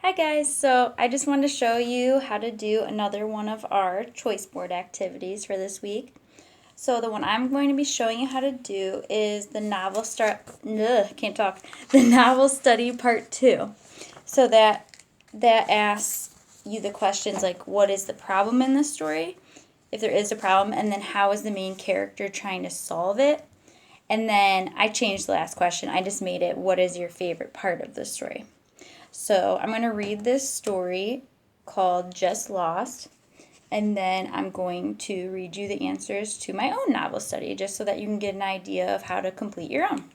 Hi guys, so I just wanted to show you how to do another one of our choice board activities for this week. So the one I'm going to be showing you how to do is the novel the novel study part 2. So that asks you the questions like what is the problem in the story, if there is a problem, and then how is the main character trying to solve it. And then I changed the last question. I just made it what is your favorite part of the story. So I'm going to read this story called Just Lost, and then I'm going to read you the answers to my own novel study, just so that you can get an idea of how to complete your own.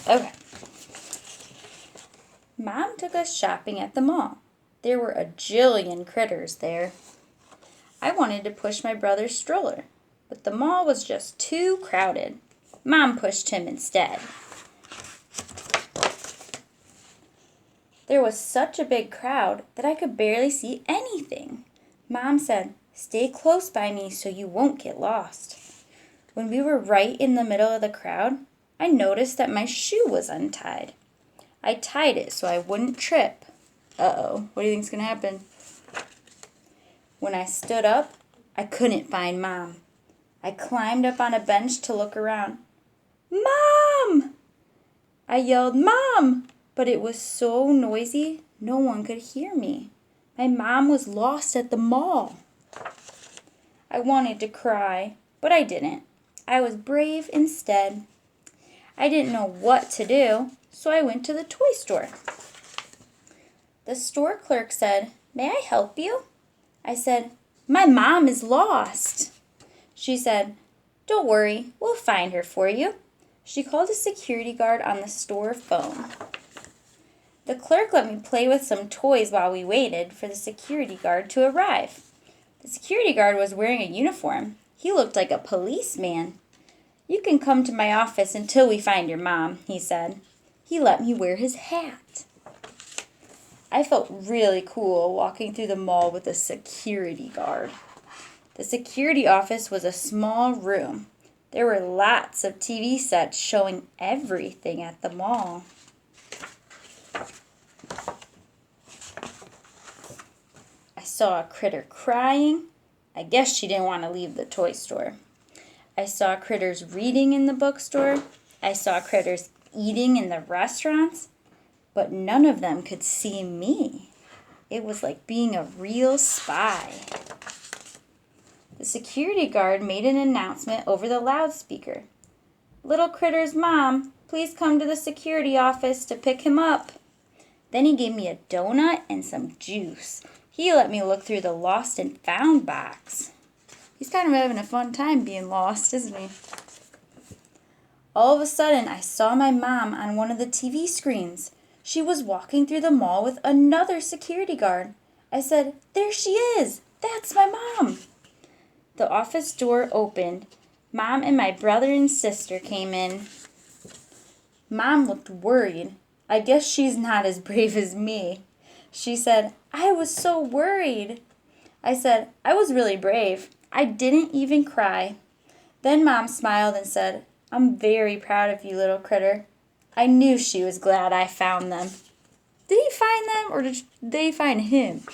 Okay. Mom took us shopping at the mall. There were a jillion critters there. I wanted to push my brother's stroller, but the mall was just too crowded. Mom pushed him instead. There was such a big crowd that I could barely see anything. Mom said, "Stay close by me so you won't get lost." When we were right in the middle of the crowd, I noticed that my shoe was untied. I tied it so I wouldn't trip. Uh-oh, what do you think's gonna happen? When I stood up, I couldn't find Mom. I climbed up on a bench to look around. "Mom!" I yelled, "Mom!" But it was so noisy, no one could hear me. My mom was lost at the mall. I wanted to cry, but I didn't. I was brave instead. I didn't know what to do, so I went to the toy store. The store clerk said, "May I help you?" I said, "My mom is lost." She said, "Don't worry, we'll find her for you." She called a security guard on the store phone. The clerk let me play with some toys while we waited for the security guard to arrive. The security guard was wearing a uniform. He looked like a policeman. "You can come to my office until we find your mom," he said. He let me wear his hat. I felt really cool walking through the mall with a security guard. The security office was a small room. There were lots of TV sets showing everything at the mall. I saw a critter crying. I guess she didn't want to leave the toy store. I saw critters reading in the bookstore. I saw critters eating in the restaurants. But none of them could see me. It was like being a real spy. The security guard made an announcement over the loudspeaker. "Little Critter's mom, please come to the security office to pick him up." Then he gave me a donut and some juice. He let me look through the lost and found box. He's kind of having a fun time being lost, isn't he? All of a sudden, I saw my mom on one of the TV screens. She was walking through the mall with another security guard. I said, "There she is! That's my mom!" The office door opened. Mom and my brother and sister came in. Mom looked worried. I guess she's not as brave as me. She said, "I was so worried." I said, "I was really brave. I didn't even cry." Then Mom smiled and said, "I'm very proud of you, little critter." I knew she was glad I found them. Did he find them or did they find him?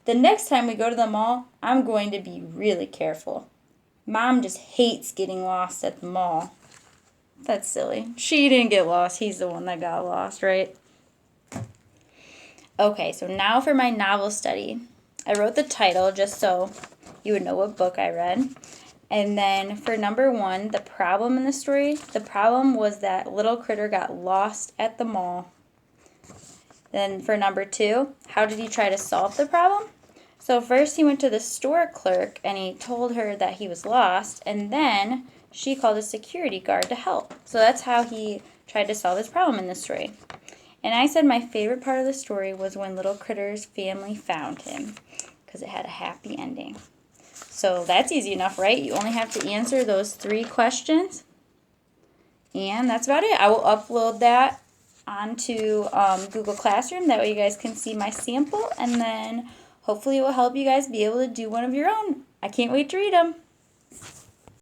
The next time we go to the mall, I'm going to be really careful. Mom just hates getting lost at the mall. That's silly. She didn't get lost. He's the one that got lost, right? Okay, so now for my novel study. I wrote the title just so you would know what book I read. And then for number 1, the problem in the story, the problem was that little critter got lost at the mall. Then for number 2, how did he try to solve the problem? So first he went to the store clerk and he told her that he was lost, and then she called a security guard to help. So that's how he tried to solve his problem in the story. And I said my favorite part of the story was when little critter's family found him, because it had a happy ending. So that's easy enough, right? You only have to answer those 3 questions. And that's about it. I will upload that onto Google Classroom. That way you guys can see my sample. And then hopefully it will help you guys be able to do one of your own. I can't wait to read them.